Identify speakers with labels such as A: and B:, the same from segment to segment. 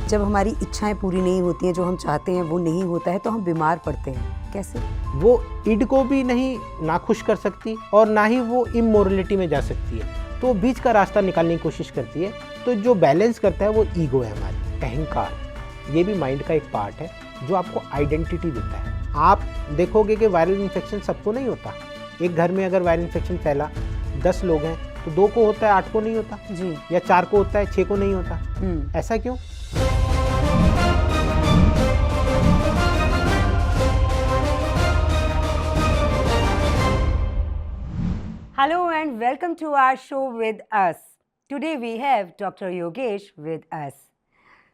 A: जब हमारी इच्छाएं पूरी नहीं होती हैं, जो हम चाहते हैं वो नहीं होता है, तो हम बीमार पड़ते हैं। कैसे?
B: वो ईड को भी नहीं नाखुश कर सकती और ना ही वो इमोरलिटी में जा सकती है, तो बीच का रास्ता निकालने की कोशिश करती है। तो जो बैलेंस करता है वो ईगो है, हमारी अहंकार। ये भी माइंड का एक पार्ट है जो आपको आइडेंटिटी देता है। आप देखोगे कि वायरल इन्फेक्शन सबको नहीं होता। एक घर में अगर वायरल इन्फेक्शन फैला, 10 लोग हैं तो 2 को होता है, 8 को नहीं होता
A: जी,
B: या 4 को होता है, 6 को नहीं होता। ऐसा क्यों?
A: Hello and welcome to our show with us. Today we have Dr. Yogesh with us.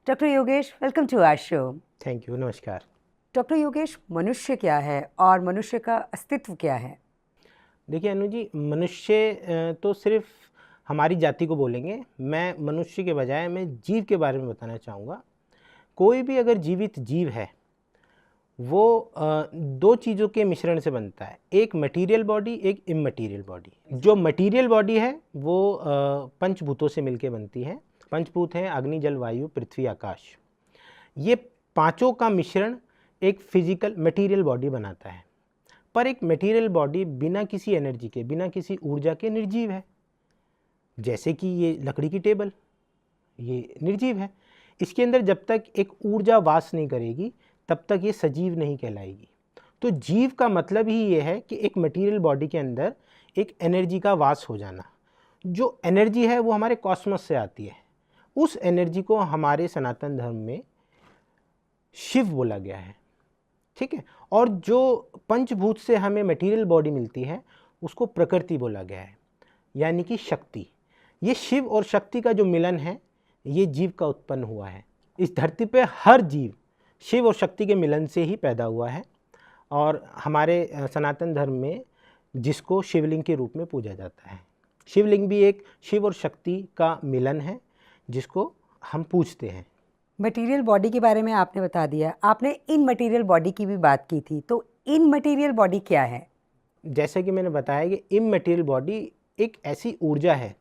A: Dr. Yogesh, welcome to our show.
B: Thank you, नमस्कार।
A: डॉक्टर योगेश, मनुष्य क्या है और मनुष्य का अस्तित्व क्या है?
B: देखिए अनु जी, मनुष्य तो सिर्फ हमारी जाति को बोलेंगे। मैं मनुष्य के बजाय मैं जीव के बारे में बताना चाहूँगा। कोई भी अगर जीवित जीव है वो 2 चीज़ों के मिश्रण से बनता है, एक मटेरियल बॉडी, एक इममटेरियल बॉडी। जो मटेरियल बॉडी है वो पंचभूतों से मिलके बनती है। पंचभूत हैं अग्नि, जल, वायु, पृथ्वी, आकाश। ये पांचों का मिश्रण एक फिजिकल मटेरियल बॉडी बनाता है। पर एक मटेरियल बॉडी बिना किसी एनर्जी के, बिना किसी ऊर्जा के निर्जीव है। जैसे कि ये लकड़ी की टेबल, ये निर्जीव है। इसके अंदर जब तक एक ऊर्जा वास नहीं करेगी तब तक ये सजीव नहीं कहलाएगी। तो जीव का मतलब ही ये है कि एक मटेरियल बॉडी के अंदर एक एनर्जी का वास हो जाना। जो एनर्जी है वो हमारे कॉस्मोस से आती है। उस एनर्जी को हमारे सनातन धर्म में शिव बोला गया है, ठीक है। और जो पंचभूत से हमें मटेरियल बॉडी मिलती है उसको प्रकृति बोला गया है, यानी कि शक्ति। ये शिव और शक्ति का जो मिलन है ये जीव का उत्पन्न हुआ है। इस धरती पे हर जीव शिव और शक्ति के मिलन से ही पैदा हुआ है। और हमारे सनातन धर्म में जिसको शिवलिंग के रूप में पूजा जाता है। शिवलिंग भी एक शिव और शक्ति का मिलन है जिसको हम पूजते हैं।
A: मटेरियल बॉडी के बारे में आपने बता दिया, आपने इन मटेरियल बॉडी की भी बात की थी, तो इन मटेरियल बॉडी क्या है?
B: जैसे कि मैंने बताया कि इममटेरियल बॉडी एक ऐसी ऊर्जा है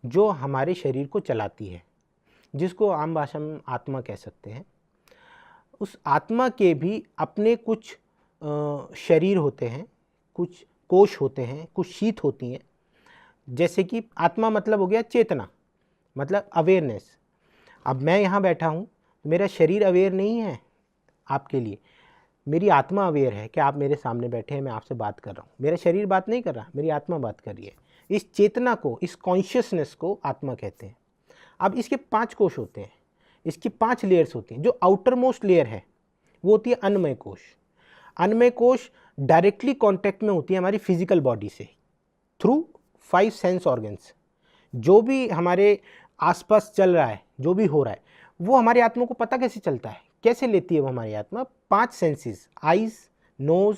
B: जो हमारे शरीर को चलाती है, जिसको आम भाषा में आत्मा कह सकते हैं। उस आत्मा के भी अपने कुछ शरीर होते हैं, कुछ कोश होते हैं, कुछ शीत होती हैं। जैसे कि आत्मा मतलब हो गया चेतना, मतलब अवेयरनेस। अब मैं यहाँ बैठा हूँ, मेरा शरीर अवेयर नहीं है आपके लिए, मेरी आत्मा अवेयर है कि आप मेरे सामने बैठे हैं, मैं आपसे बात कर रहा हूँ। मेरा शरीर बात नहीं कर रहा, मेरी आत्मा बात कर रही है। इस चेतना को, इस कॉन्शियसनेस को आत्मा कहते हैं। अब इसके 5 कोश होते हैं, इसकी 5 लेयर्स होती हैं। जो आउटर मोस्ट लेयर है वो होती है अन्नमय कोश। अन्नमय कोश डायरेक्टली कांटेक्ट में होती है हमारी फिजिकल बॉडी से थ्रू 5 सेंस ऑर्गन्स। जो भी हमारे आसपास चल रहा है, जो भी हो रहा है, वो हमारी आत्मा को पता कैसे चलता है, कैसे लेती है वो हमारी आत्मा? 5 senses, eyes, nose,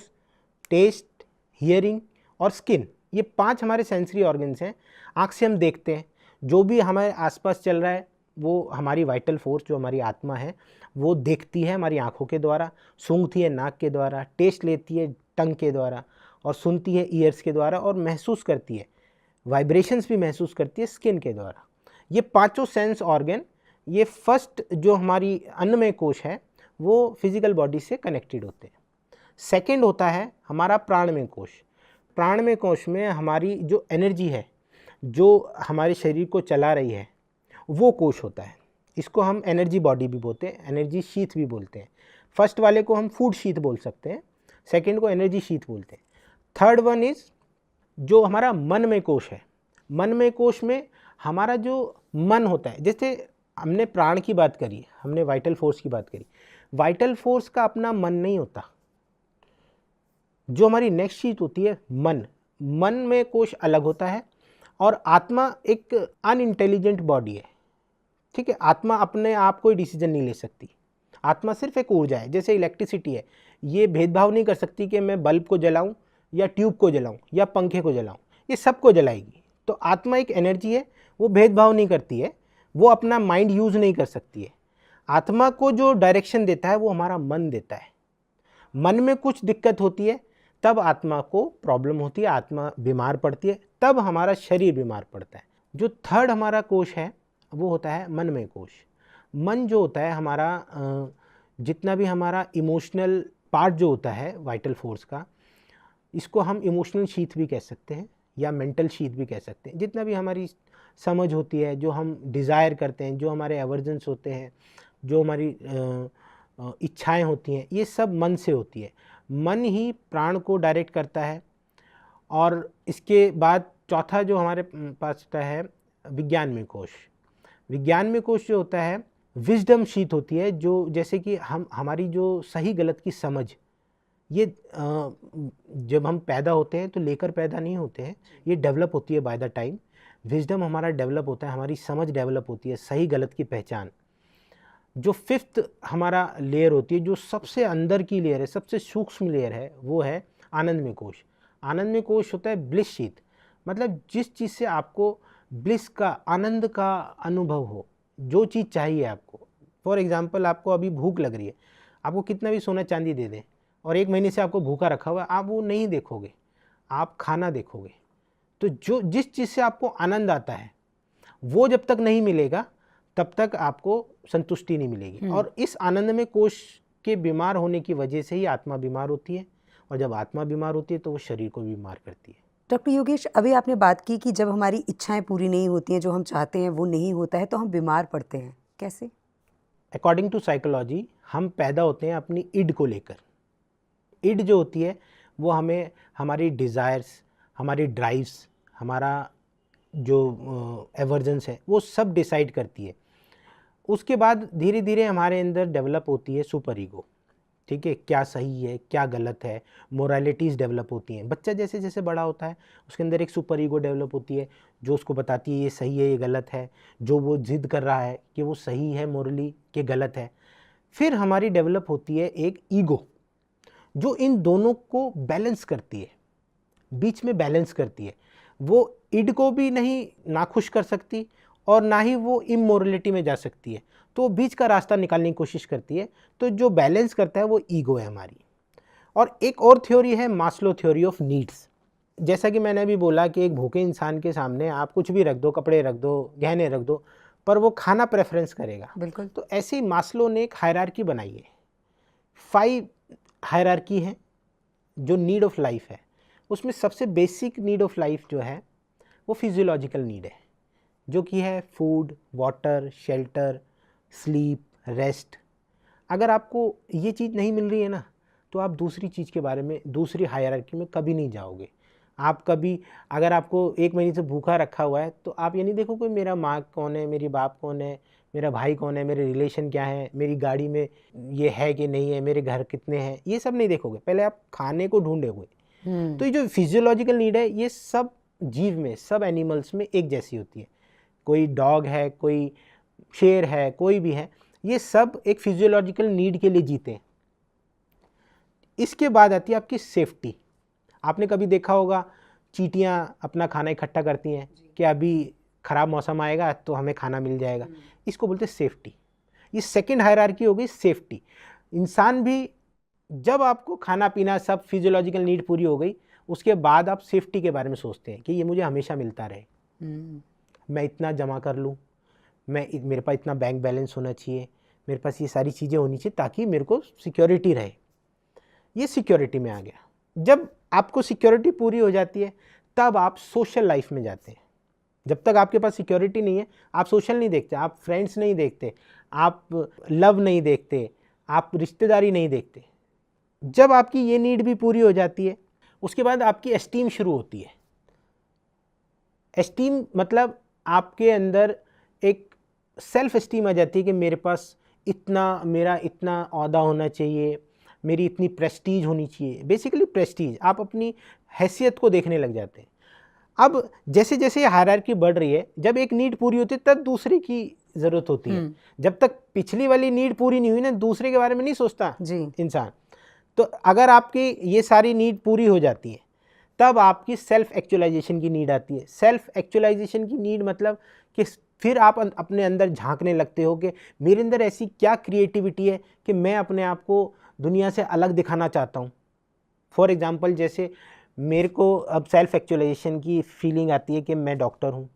B: taste, hearing और स्किन। ये 5 हमारे सेंसरी ऑर्गन्स हैं। आँख से हम देखते हैं, जो भी हमारे आसपास चल रहा है वो हमारी वाइटल फोर्स, जो हमारी आत्मा है, वो देखती है हमारी आँखों के द्वारा, सूंघती है नाक के द्वारा, टेस्ट लेती है टंग के द्वारा और सुनती है ईयर्स के द्वारा और महसूस करती है, वाइब्रेशंस भी महसूस करती है स्किन के द्वारा। ये 5 सेंस ऑर्गन, ये फर्स्ट जो हमारी अन्नमय कोश है वो फिजिकल बॉडी से कनेक्टेड होते हैं। सेकंड होता है हमारा प्राणमय कोश। प्राणमय कोश में हमारी जो एनर्जी है, जो हमारे शरीर को चला रही है, वो कोश होता है। इसको हम एनर्जी बॉडी भी बोलते हैं, एनर्जी शीथ भी बोलते हैं। फर्स्ट वाले को हम फूड शीथ बोल सकते हैं, सेकंड को एनर्जी शीथ बोलते हैं। थर्ड वन इज़ जो हमारा मनमय कोश है। मनमय कोश में हमारा जो मन होता है, जैसे हमने प्राण की बात करी, हमने वाइटल फोर्स की बात करी। वाइटल फोर्स का अपना मन नहीं होता। जो हमारी नेक्स्ट शीट होती है मन में कोश अलग होता है। और आत्मा एक अनइंटेलिजेंट बॉडी है, ठीक है। आत्मा अपने आप कोई डिसीजन नहीं ले सकती। आत्मा सिर्फ एक ऊर्जा है, जैसे इलेक्ट्रिसिटी है। ये भेदभाव नहीं कर सकती कि मैं बल्ब को जलाऊं या ट्यूब को जलाऊं या पंखे को जलाऊं, ये सबको जलाएगी। तो आत्मा एक एनर्जी है, वो भेदभाव नहीं करती है, वो अपना माइंड यूज़ नहीं कर सकती है। आत्मा को जो डायरेक्शन देता है वो हमारा मन देता है। मन में कुछ दिक्कत होती है तब आत्मा को प्रॉब्लम होती है, आत्मा बीमार पड़ती है, तब हमारा शरीर बीमार पड़ता है। जो थर्ड हमारा कोश है वो होता है मनमय कोश। मन जो होता है हमारा, जितना भी हमारा इमोशनल पार्ट जो होता है वाइटल फोर्स का, इसको हम इमोशनल शीथ भी कह सकते हैं या मेंटल शीथ भी कह सकते हैं। जितना भी हमारी समझ होती है, जो हम डिज़ायर करते हैं, जो हमारे एवर्जेंस होते हैं, जो हमारी इच्छाएं होती हैं, ये सब मन से होती है। मन ही प्राण को डायरेक्ट करता है। और इसके बाद चौथा जो हमारे पास होता है विज्ञानमय कोश। विज्ञानमय कोश जो होता है विजडम शीत होती है, जो जैसे कि हमारी जो सही गलत की समझ, ये जब हम पैदा होते हैं तो लेकर पैदा नहीं होते हैं, ये डेवलप होती है बाय द टाइम। विजडम हमारा डेवलप होता है, हमारी समझ डेवलप होती है, सही गलत की पहचान। जो फिफ्थ हमारा लेयर होती है, जो सबसे अंदर की लेयर है, सबसे सूक्ष्म लेयर है, वो है आनंदमय कोश। आनंदमय कोश होता है ब्लिस शीत, मतलब जिस चीज़ से आपको ब्लिस का, आनंद का अनुभव हो, जो चीज़ चाहिए आपको। फॉर एग्जांपल, आपको अभी भूख लग रही है, आपको कितना भी सोना चांदी दे दें और 1 महीने से आपको भूखा रखा हुआ है, आप वो नहीं देखोगे, आप खाना देखोगे। तो जो जिस चीज़ से आपको आनंद आता है वो जब तक नहीं मिलेगा तब तक आपको संतुष्टि नहीं मिलेगी। और इस आनंदमय कोश के बीमार होने की वजह से ही आत्मा बीमार होती है, और जब आत्मा बीमार होती है तो वो शरीर को भी बीमार करती है।
A: डॉक्टर योगेश, अभी आपने बात की कि जब हमारी इच्छाएं पूरी नहीं होती हैं, जो हम चाहते हैं वो नहीं होता है, तो हम बीमार पड़ते हैं। कैसे?
B: अकॉर्डिंग टू साइकोलॉजी, हम पैदा होते हैं अपनी इड को लेकर। इड जो होती है वो हमें हमारी डिज़ायर्स, हमारी ड्राइव्स, हमारा जो एवर्जेंस है, वो सब डिसाइड करती है। उसके बाद धीरे धीरे हमारे अंदर डेवलप होती है सुपर ईगो। ठीक है, क्या सही है, क्या गलत है, मोरालिटीज़ डेवलप होती हैं। बच्चा जैसे जैसे बड़ा होता है उसके अंदर एक सुपर ईगो डेवलप होती है, जो उसको बताती है ये सही है, ये गलत है, जो वो जिद कर रहा है कि वो सही है मोरली कि गलत है। फिर हमारी डेवलप होती है एक ईगो, जो इन दोनों को बैलेंस करती है, बीच में बैलेंस करती है। वो इड को भी नहीं नाखुश कर सकती और ना ही वो इमोरलिटी में जा सकती है, तो बीच का रास्ता निकालने की कोशिश करती है। तो जो बैलेंस करता है वो ईगो है हमारी। और एक और थ्योरी है मास्लो थ्योरी ऑफ नीड्स। जैसा कि मैंने अभी बोला कि एक भूखे इंसान के सामने आप कुछ भी रख दो, कपड़े रख दो, गहने रख दो, पर वो खाना प्रेफरेंस करेगा।
A: बिल्कुल।
B: तो ऐसे ही मास्लो ने एक हायरार्की बनाई है, 5 हायरार्की है जो नीड ऑफ लाइफ है। उसमें सबसे बेसिक नीड ऑफ लाइफ जो है वो फिजियोलॉजिकल नीड है, जो कि है food, water, shelter, sleep, rest. अगर आपको ये चीज़ नहीं मिल रही है ना, तो आप दूसरी चीज़ के बारे में, दूसरी हायरार्की में कभी नहीं जाओगे। आप कभी, अगर आपको 1 महीने से भूखा रखा हुआ है, तो आप ये नहीं देखोगे मेरा माँ कौन है, मेरी बाप कौन है, मेरा भाई कौन है, मेरे रिलेशन क्या है, मेरी गाड़ी में ये है कि नहीं है, मेरे घर कितने हैं, ये सब नहीं देखोगे। पहले आप खाने को ढूंढोगे। तो ये जो फिजियोलॉजिकल नीड है, ये सब जीव में, सब एनिमल्स में एक जैसी होती है। कोई डॉग है, कोई शेर है, कोई भी है, ये सब एक फिजियोलॉजिकल नीड के लिए जीते हैं। इसके बाद आती है आपकी सेफ्टी। आपने कभी देखा होगा चींटियां अपना खाना इकट्ठा करती हैं कि अभी ख़राब मौसम आएगा तो हमें खाना मिल जाएगा। इसको बोलते हैं सेफ्टी। ये सेकंड हायरार्की हो गई सेफ्टी। इंसान भी, जब आपको खाना पीना सब फिजियोलॉजिकल नीड पूरी हो गई, उसके बाद आप सेफ्टी के बारे में सोचते हैं कि ये मुझे हमेशा मिलता रहे, मैं इतना जमा कर लूँ, मेरे पास इतना बैंक बैलेंस होना चाहिए, मेरे पास ये सारी चीज़ें होनी चाहिए ताकि मेरे को सिक्योरिटी रहे। ये सिक्योरिटी में आ गया। जब आपको सिक्योरिटी पूरी हो जाती है तब आप सोशल लाइफ में जाते हैं। जब तक आपके पास सिक्योरिटी नहीं है, आप सोशल नहीं देखते, आप फ्रेंड्स नहीं देखते, आप लव नहीं देखते, आप रिश्तेदारी नहीं देखते। जब आपकी ये नीड भी पूरी हो जाती है, उसके बाद आपकी एस्टीम शुरू होती है। एस्टीम मतलब आपके अंदर एक सेल्फ एस्टीम आ जाती है कि मेरे पास इतना, मेरा इतना ओहदा होना चाहिए, मेरी इतनी प्रेस्टीज होनी चाहिए। बेसिकली प्रेस्टीज, आप अपनी हैसियत को देखने लग जाते हैं। अब जैसे जैसे हायरार्की बढ़ रही है, जब एक नीड पूरी होती है तब दूसरे की ज़रूरत होती है। जब तक पिछली वाली नीड पूरी नहीं हुई ना, दूसरे के बारे में नहीं सोचता इंसान। तो अगर आपकी ये सारी नीड पूरी हो जाती है तब आपकी सेल्फ एक्चुअलाइजेशन की नीड आती है। सेल्फ एक्चुअलाइजेशन की नीड मतलब कि फिर आप अपने अंदर झांकने लगते हो कि मेरे अंदर ऐसी क्या क्रिएटिविटी है कि मैं अपने आप को दुनिया से अलग दिखाना चाहता हूँ। फॉर एग्ज़ाम्पल, जैसे मेरे को अब सेल्फ एक्चुअलाइजेशन की फीलिंग आती है कि मैं डॉक्टर हूँ,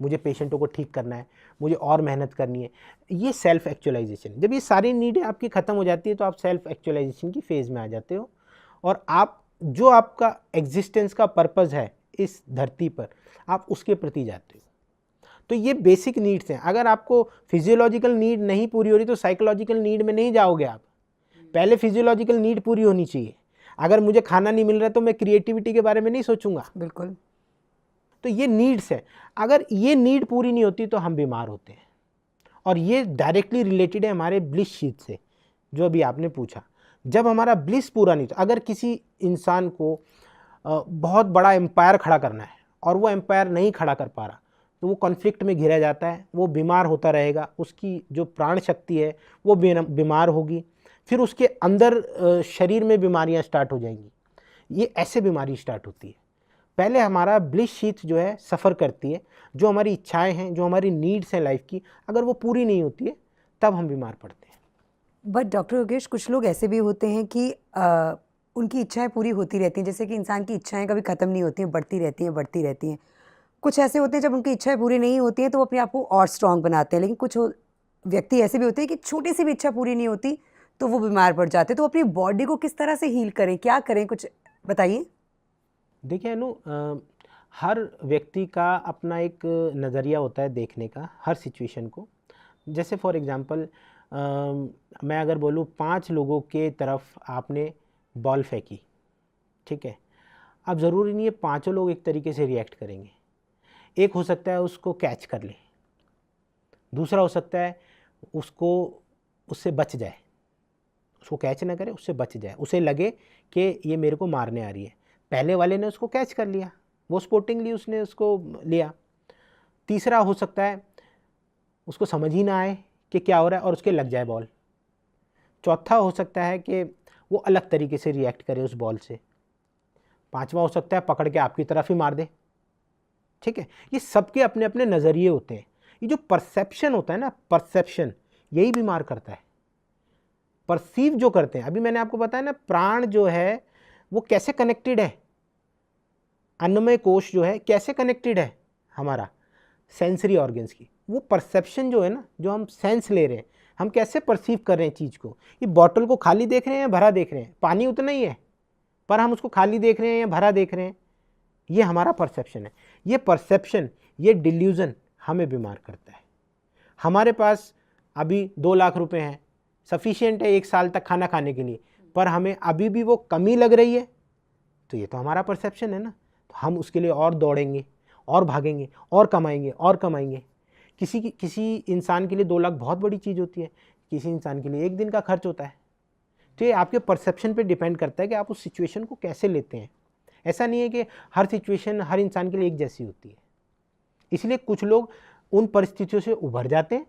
B: मुझे पेशेंटों को ठीक करना है, मुझे और मेहनत करनी है। ये सेल्फ एक्चुअलाइजेशन, जब ये सारी नीडें आपकी ख़त्म हो जाती है तो आप सेल्फ एक्चुअलाइजेशन की फेज़ में आ जाते हो, और आप जो आपका एग्जिस्टेंस का पर्पज़ है इस धरती पर, आप उसके प्रति जाते हो। तो ये बेसिक नीड्स हैं। अगर आपको फिजियोलॉजिकल नीड नहीं पूरी हो रही तो साइकोलॉजिकल नीड में नहीं जाओगे आप। पहले फिजियोलॉजिकल नीड पूरी होनी चाहिए। अगर मुझे खाना नहीं मिल रहा तो मैं क्रिएटिविटी के बारे में नहीं सोचूंगा।
A: बिल्कुल।
B: तो ये नीड्स है, अगर ये नीड पूरी नहीं होती तो हम बीमार होते हैं, और ये डायरेक्टली रिलेटेड है हमारे ब्लिस शीट से, जो अभी आपने पूछा। जब हमारा ब्लिस पूरा नहीं, तो अगर किसी इंसान को बहुत बड़ा एम्पायर खड़ा करना है और वो एम्पायर नहीं खड़ा कर पा रहा, तो वो कॉन्फ्लिक्ट में घिरा जाता है, वो बीमार होता रहेगा, उसकी जो प्राण शक्ति है वो बीमार होगी, फिर उसके अंदर शरीर में बीमारियां स्टार्ट हो जाएंगी। ये ऐसे बीमारी स्टार्ट होती है। पहले हमारा ब्लिस शीथ जो है सफ़र करती है, जो हमारी इच्छाएं हैं, जो हमारी नीड्स हैं लाइफ की, अगर वो पूरी नहीं होती है तब हम बीमार पड़ते हैं।
A: बट डॉक्टर योगेश, कुछ लोग ऐसे भी होते हैं कि उनकी इच्छाएं पूरी होती रहती हैं, जैसे कि इंसान की इच्छाएं कभी ख़त्म नहीं होती हैं, बढ़ती रहती हैं बढ़ती रहती हैं। कुछ ऐसे होते हैं जब उनकी इच्छाएं पूरी नहीं होती हैं तो वो अपने आप को और स्ट्रांग बनाते हैं, लेकिन कुछ व्यक्ति ऐसे भी होते हैं कि छोटी सी भी इच्छा पूरी नहीं होती तो वो बीमार पड़ जाते हैं। तो अपनी बॉडी को किस तरह से हील करें, क्या करें, कुछ बताइए।
B: देखिए अनु, हर व्यक्ति का अपना एक नज़रिया होता है देखने का हर सिचुएशन को। जैसे फॉर एग्ज़ाम्पल मैं अगर बोलूँ 5 लोगों के तरफ आपने बॉल फेंकी, ठीक है, अब ज़रूरी नहीं है पाँचों लोग एक तरीके से रिएक्ट करेंगे। एक हो सकता है उसको कैच कर ले, दूसरा हो सकता है उससे बच जाए, उसको कैच ना करे, उससे बच जाए, उसे लगे कि ये मेरे को मारने आ रही है। पहले वाले ने उसको कैच कर लिया, वो स्पोर्टिंगली उसने उसको लिया। तीसरा हो सकता है उसको समझ ही ना आए कि क्या हो रहा है और उसके लग जाए बॉल। चौथा हो सकता है कि वो अलग तरीके से रिएक्ट करे उस बॉल से। पांचवा हो सकता है पकड़ के आपकी तरफ ही मार दे, ठीक है। ये सबके अपने अपने नज़रिए होते हैं। ये जो परसेप्शन होता है ना, परसेप्शन, यही बीमार करता है। परसीव जो करते हैं, अभी मैंने आपको बताया ना, प्राण जो है वो कैसे कनेक्टेड है, अन्नमय कोश जो है कैसे कनेक्टेड है हमारा सेंसरी ऑर्गन्स की। वो परसेप्शन जो है ना, जो हम सेंस ले रहे हैं, हम कैसे परसीव कर रहे हैं चीज़ को। ये बॉटल को खाली देख रहे हैं या भरा देख रहे हैं, पानी उतना ही है पर हम उसको खाली देख रहे हैं या भरा देख रहे हैं, ये हमारा परसेप्शन है। ये परसेप्शन, ये डिल्यूज़न हमें बीमार करता है। हमारे पास अभी 2 लाख रुपए हैं, सफिशिएंट है 1 साल तक खाना खाने के लिए, पर हमें अभी भी वो कमी लग रही है, तो ये तो हमारा परसेप्शन है ना। तो हम उसके लिए और दौड़ेंगे और भागेंगे और कमाएंगे और कमाएंगे। किसी इंसान के लिए 2 लाख बहुत बड़ी चीज़ होती है, किसी इंसान के लिए 1 दिन का खर्च होता है। तो ये आपके परसेप्शन पे डिपेंड करता है कि आप उस सिचुएशन को कैसे लेते हैं। ऐसा नहीं है कि हर सिचुएशन हर इंसान के लिए एक जैसी होती है। इसलिए कुछ लोग उन परिस्थितियों से उभर जाते हैं,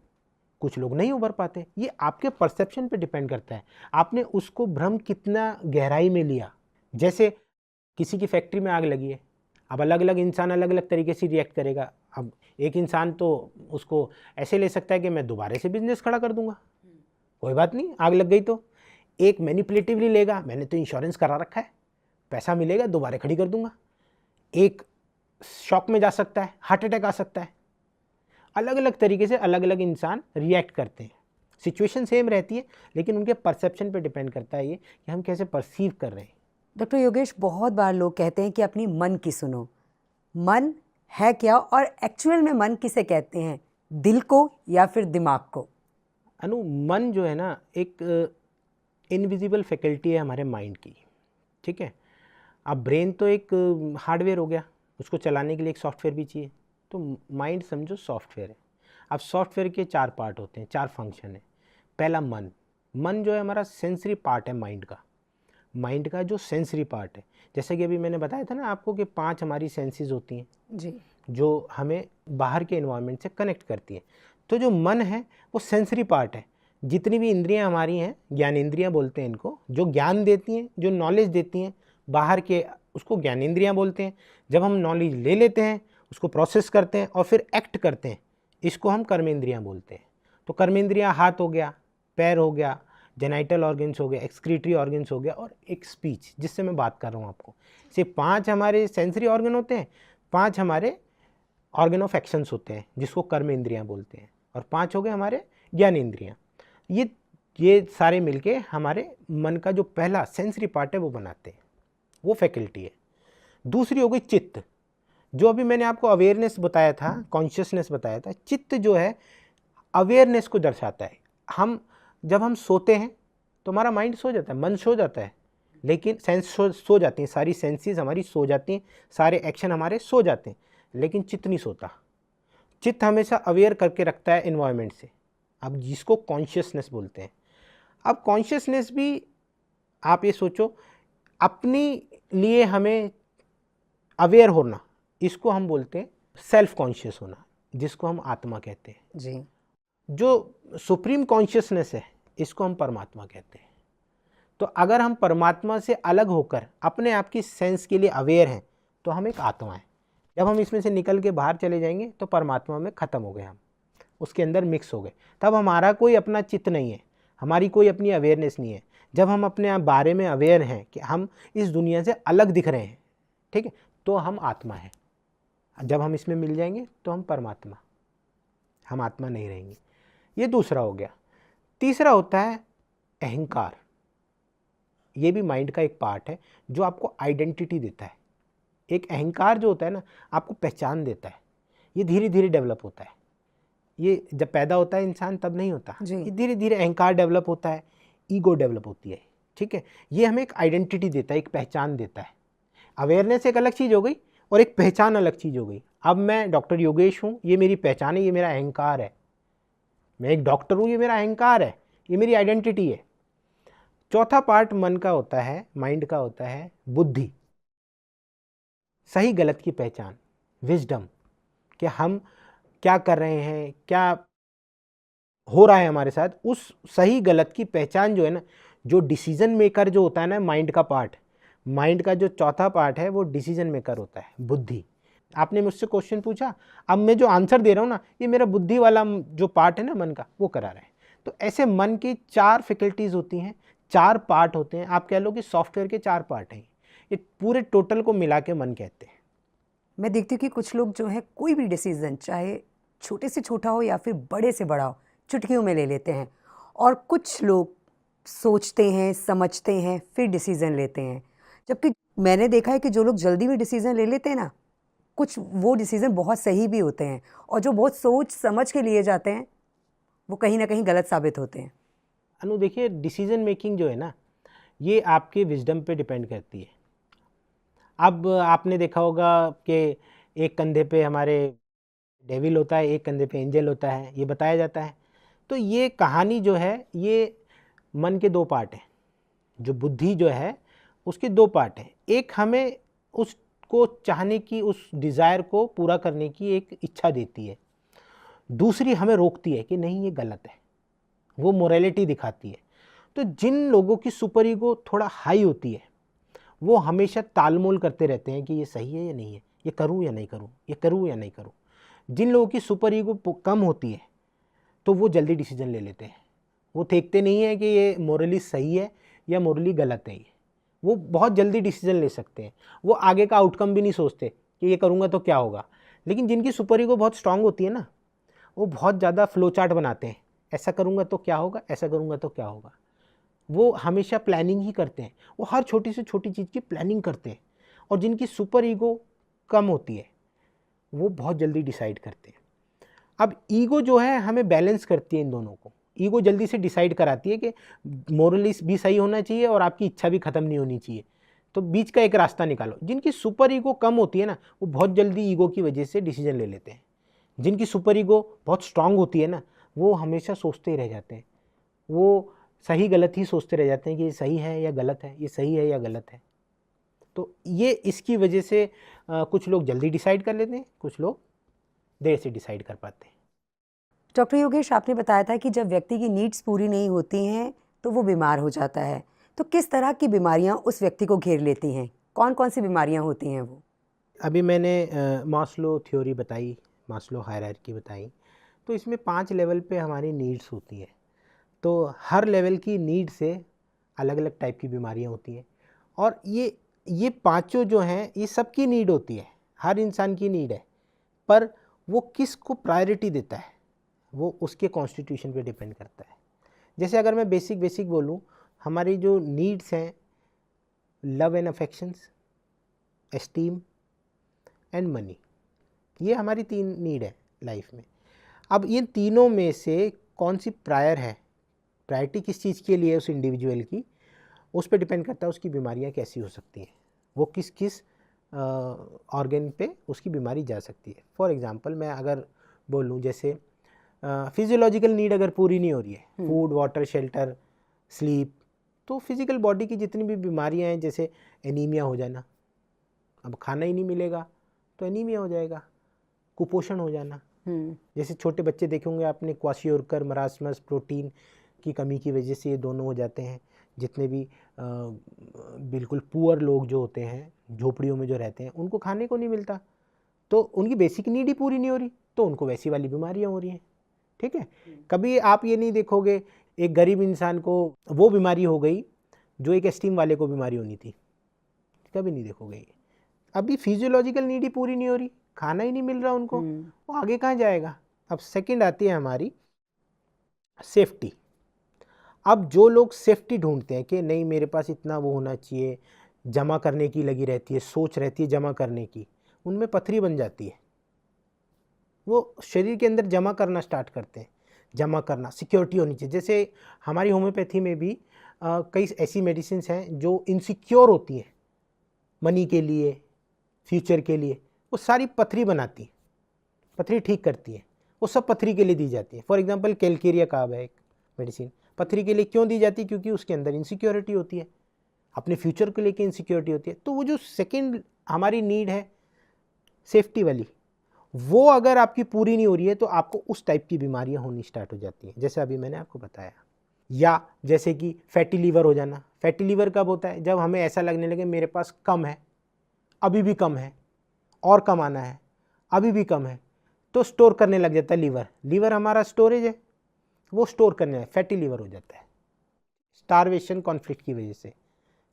B: कुछ लोग नहीं उभर पाते। ये आपके परसेप्शन पे डिपेंड करता है, आपने उसको भ्रम कितना गहराई में लिया। जैसे किसी की फैक्ट्री में आग लगी है, अब अलग अलग इंसान अलग अलग तरीके से रिएक्ट करेगा। अब एक इंसान तो उसको ऐसे ले सकता है कि मैं दोबारा से बिजनेस खड़ा कर दूंगा, कोई बात नहीं, आग लग गई तो। एक मैनिपुलेटिवली लेगा, मैंने तो इंश्योरेंस करा रखा है, पैसा मिलेगा दोबारा खड़ी कर दूंगा। एक शॉक में जा सकता है, हार्ट अटैक आ सकता है। अलग अलग तरीके से अलग अलग इंसान रिएक्ट करते हैं। सिचुएशन सेम रहती है, लेकिन उनके परसेप्शन पे डिपेंड करता है ये कि हम कैसे परसीव कर रहे हैं।
A: डॉक्टर योगेश, बहुत बार लोग कहते हैं कि अपनी मन की सुनो। मन है क्या, और एक्चुअल में मन किसे कहते हैं, दिल को या फिर दिमाग को?
B: अनु, मन जो है ना, एक इनविजिबल फैकल्टी है हमारे माइंड की, ठीक है। अब ब्रेन तो एक हार्डवेयर हो गया, उसको चलाने के लिए एक सॉफ्टवेयर भी चाहिए, तो माइंड समझो सॉफ्टवेयर है। अब सॉफ्टवेयर के 4 पार्ट होते हैं, 4 फंक्शन है। पहला मन जो है हमारा सेंसरी पार्ट है माइंड का जो सेंसरी पार्ट है। जैसे कि अभी मैंने बताया था ना आपको कि 5 हमारी सेंसेस होती हैं
A: जी,
B: जो हमें बाहर के एनवायरनमेंट से कनेक्ट करती हैं। तो जो मन है वो सेंसरी पार्ट है। जितनी भी इंद्रियां हमारी हैं, ज्ञानेंद्रियां बोलते हैं इनको, जो ज्ञान देती हैं, जो नॉलेज देती हैं बाहर के, उसको ज्ञानेंद्रियां बोलते हैं। जब हम नॉलेज ले लेते हैं, उसको प्रोसेस करते हैं और फिर एक्ट करते हैं, इसको हम कर्मेंद्रियां बोलते हैं। तो कर्मेंद्रियां हाथ हो गया, पैर हो गया, जेनाइटल ऑर्गन्स हो गया, एक्सक्रीटरी ऑर्गन्स हो गया, और एक स्पीच जिससे मैं बात कर रहा हूँ आपको। सिर्फ 5 हमारे सेंसरी ऑर्गन होते हैं, 5 हमारे ऑर्गन ऑफ एक्शंस होते हैं जिसको कर्म इंद्रियां बोलते हैं, और 5 हो गए हमारे ज्ञान इंद्रियां। ये सारे मिलके हमारे मन का जो पहला सेंसरी पार्ट है वो बनाते हैं, वो फैकल्टी है। दूसरी हो गई चित्त, जो अभी मैंने आपको अवेयरनेस बताया था, कॉन्शियसनेस बताया था। चित्त जो है अवेयरनेस को दर्शाता है। जब हम सोते हैं तो हमारा माइंड सो जाता है, मन सो जाता है, लेकिन सेंस सो जाती हैं, सारी सेंसेस हमारी सो जाती हैं, सारे एक्शन हमारे सो जाते हैं, लेकिन चित्त नहीं सोता। चित्त हमेशा अवेयर करके रखता है एनवायरनमेंट से, अब जिसको कॉन्शियसनेस बोलते हैं। अब कॉन्शियसनेस भी आप ये सोचो, अपनी लिए हमें अवेयर होना, इसको हम बोलते हैं सेल्फ कॉन्शियस होना, जिसको हम आत्मा कहते हैं।
A: जी।
B: जो सुप्रीम कॉन्शियसनेस है, इसको हम परमात्मा कहते हैं। तो अगर हम परमात्मा से अलग होकर अपने आप की सेंस के लिए अवेयर हैं तो हम एक आत्मा है। जब हम इसमें से निकल के बाहर चले जाएंगे तो परमात्मा में ख़त्म हो गए, हम उसके अंदर मिक्स हो गए। तब हमारा कोई अपना चित्त नहीं है, हमारी कोई अपनी अवेयरनेस नहीं है। जब हम अपने बारे में अवेयर हैं कि हम इस दुनिया से अलग दिख रहे हैं, ठीक है, तो हम आत्मा है। जब हम इसमें मिल जाएंगे तो हम परमात्मा, हम आत्मा नहीं रहेंगे। ये दूसरा हो गया। तीसरा होता है अहंकार। ये भी माइंड का एक पार्ट है जो आपको आइडेंटिटी देता है। एक अहंकार जो होता है ना, आपको पहचान देता है। ये धीरे धीरे डेवलप होता है। ये जब पैदा होता है इंसान तब नहीं होता, ये धीरे धीरे अहंकार डेवलप होता है, ईगो डेवलप होती है, ठीक है। ये हमें एक आइडेंटिटी देता है, एक पहचान देता है। अवेयरनेस एक अलग चीज़ हो गई और एक पहचान अलग चीज़ हो गई। अब मैं डॉक्टर योगेश हूँ, ये मेरी पहचान है, ये मेरा अहंकार है। मैं एक डॉक्टर हूँ, ये मेरा अहंकार है, ये मेरी आइडेंटिटी है। चौथा पार्ट मन का होता है, माइंड का होता है बुद्धि, सही गलत की पहचान, विजडम, कि हम क्या कर रहे हैं, क्या हो रहा है हमारे साथ, उस सही गलत की पहचान जो है ना, जो डिसीजन मेकर जो होता है ना, माइंड का पार्ट, माइंड का जो चौथा पार्ट है वो डिसीजन मेकर होता है, बुद्धि। आपने मुझसे क्वेश्चन पूछा, अब मैं जो आंसर दे रहा हूँ ना, ये मेरा बुद्धि वाला जो पार्ट है ना मन का, वो करा रहा है। तो ऐसे मन की 4 फैकल्टीज होती हैं, 4 पार्ट होते हैं। आप कह लो कि सॉफ्टवेयर के 4 पार्ट हैं, ये पूरे टोटल को मिला के मन कहते हैं।
A: मैं देखती हूँ कि कुछ लोग जो है कोई भी डिसीजन, चाहे छोटे से छोटा हो या फिर बड़े से बड़ा हो, चुटकियों में ले लेते हैं। और कुछ लोग सोचते हैं, समझते हैं, फिर डिसीजन लेते हैं। जबकि मैंने देखा है कि जो लोग जल्दी में डिसीजन ले लेते हैं ना, कुछ वो डिसीजन बहुत सही भी होते हैं, और जो बहुत सोच समझ के लिए जाते हैं वो कहीं ना कहीं गलत साबित होते हैं।
B: अनु देखिए, डिसीजन मेकिंग जो है ना, ये आपके विजडम पे डिपेंड करती है। अब आपने देखा होगा कि एक कंधे पे हमारे डेविल होता है, एक कंधे पे एंजल होता है, ये बताया जाता है। तो ये कहानी जो है, ये मन के 2 पार्ट हैं। जो बुद्धि जो है उसके 2 पार्ट हैं। एक हमें उसको चाहने की, उस डिज़ायर को पूरा करने की एक इच्छा देती है, दूसरी हमें रोकती है कि नहीं ये गलत है, वो मोरालिटी दिखाती है। तो जिन लोगों की सुपर ईगो थोड़ा हाई होती है, वो हमेशा तालमोल करते रहते हैं कि ये सही है या नहीं है, ये करूं या नहीं करूं, ये करूं या नहीं करूं। जिन लोगों की सुपर ईगो कम होती है तो वो जल्दी डिसीजन ले लेते हैं। वो देखते नहीं है कि ये मोरली सही है या मोरली गलत है। वो बहुत जल्दी डिसीजन ले सकते हैं, वो आगे का आउटकम भी नहीं सोचते कि ये करूँगा तो क्या होगा। लेकिन जिनकी सुपर ईगो बहुत स्ट्रांग होती है ना, वो बहुत ज़्यादा फ्लो चार्ट बनाते हैं, ऐसा करूँगा तो क्या होगा, ऐसा करूँगा तो क्या होगा। वो हमेशा प्लानिंग ही करते हैं, वो हर छोटी से छोटी चीज़ की प्लानिंग करते हैं। और जिनकी सुपर ईगो कम होती है वो बहुत जल्दी डिसाइड करते हैं। अब ईगो जो है हमें बैलेंस करती है इन दोनों को। ईगो जल्दी से डिसाइड कराती है कि मोरली भी सही होना चाहिए और आपकी इच्छा भी ख़त्म नहीं होनी चाहिए, तो बीच का एक रास्ता निकालो। जिनकी सुपर ईगो कम होती है ना, वो बहुत जल्दी ईगो की वजह से डिसीजन ले लेते हैं। जिनकी सुपर ईगो बहुत स्ट्रांग होती है ना, वो हमेशा सोचते ही रह जाते हैं, वो सही गलत ही सोचते रह जाते हैं कि ये सही है या गलत है, ये सही है या गलत है। तो ये इसकी वजह से कुछ लोग जल्दी डिसाइड कर लेते हैं, कुछ लोग देर से डिसाइड कर पाते हैं।
A: डॉक्टर योगेश, आपने बताया था कि जब व्यक्ति की नीड्स पूरी नहीं होती हैं तो वो बीमार हो जाता है। तो किस तरह की बीमारियां उस व्यक्ति को घेर लेती हैं? कौन कौन सी बीमारियां होती हैं वो?
B: अभी मैंने मास्लो थ्योरी बताई, मास्लो हायरार्की बताई। तो इसमें 5 लेवल पे हमारी नीड्स होती है। तो हर लेवल की नीड से अलग अलग टाइप की बीमारियां होती हैं। और ये पांचों जो हैं, ये सबकी नीड होती है, हर इंसान की नीड है, पर वो किस को प्रायोरिटी देता है वो उसके कॉन्स्टिट्यूशन पे डिपेंड करता है। जैसे अगर मैं बेसिक बोलूँ, हमारी जो नीड्स हैं, love and affections, esteem and money, ये हमारी 3 नीड है लाइफ में। अब ये तीनों में से कौन सी प्रायोरिटी किस चीज़ के लिए है उस इंडिविजुअल की, उस पर डिपेंड करता है उसकी बीमारियाँ कैसी हो सकती हैं, वो किस किस ऑर्गन पे उसकी बीमारी जा सकती है। फॉर एग्जांपल मैं अगर बोलूँ, जैसे फिजियोलॉजिकल नीड अगर पूरी नहीं हो रही है, फूड, वाटर, शेल्टर, स्लीप, तो फिजिकल बॉडी की जितनी भी बीमारियाँ हैं, जैसे एनीमिया हो जाना, अब खाना ही नहीं मिलेगा तो एनीमिया हो जाएगा, कुपोषण हो जाना, जैसे छोटे बच्चे देखे होंगे आपने, क्वाशियोरकर, मरासमस, प्रोटीन की कमी की वजह से ये दोनों हो जाते हैं। जितने भी बिल्कुल पुअर लोग जो होते हैं, झोपड़ियों में जो रहते हैं, उनको खाने को नहीं मिलता, तो उनकी बेसिक नीड ही पूरी नहीं हो रही, तो उनको वैसी वाली बीमारियां हो रही हैं। ठीक है, कभी आप ये नहीं देखोगे एक गरीब इंसान को वो बीमारी हो गई जो एक एस्टीम वाले को बीमारी होनी थी, कभी नहीं देखोगे ये। अभी फिजियोलॉजिकल नीड ही पूरी नहीं हो रही, खाना ही नहीं मिल रहा उनको, वो आगे कहाँ जाएगा। अब सेकंड आती है हमारी सेफ्टी। अब जो लोग सेफ्टी ढूंढते हैं कि नहीं मेरे पास इतना वो होना चाहिए, जमा करने की लगी रहती है, सोच रहती है जमा करने की, उनमें पथरी बन जाती है। वो शरीर के अंदर जमा करना स्टार्ट करते हैं, जमा करना, सिक्योरिटी होनी चाहिए। जैसे हमारी होम्योपैथी में भी कई ऐसी मेडिसिन हैं जो इनसिक्योर होती हैं मनी के लिए, फ्यूचर के लिए, वो सारी पथरी बनाती है, पथरी ठीक करती है, वो सब पथरी के लिए दी जाती है। फॉर एग्जांपल कैलकेरिया कार्ब है एक मेडिसिन, पथरी के लिए क्यों दी जाती है, क्योंकि उसके अंदर इनसिक्योरिटी होती है, अपने फ्यूचर को लेके इनसिक्योरिटी होती है। तो वो जो सेकंड हमारी नीड है सेफ्टी वाली, वो अगर आपकी पूरी नहीं हो रही है तो आपको उस टाइप की बीमारियां होनी स्टार्ट हो जाती हैं, जैसे अभी मैंने आपको बताया। या जैसे कि फैटी लीवर हो जाना। फैटी लीवर कब होता है, जब हमें ऐसा लगने लगे मेरे पास कम है, अभी भी कम है, और कम आना है, अभी भी कम है, तो स्टोर करने लग जाता है लीवर। लीवर हमारा स्टोरेज है, वो स्टोर करने है, फैटी लीवर हो जाता है। स्टारवेशन कॉन्फ्लिक्ट की वजह से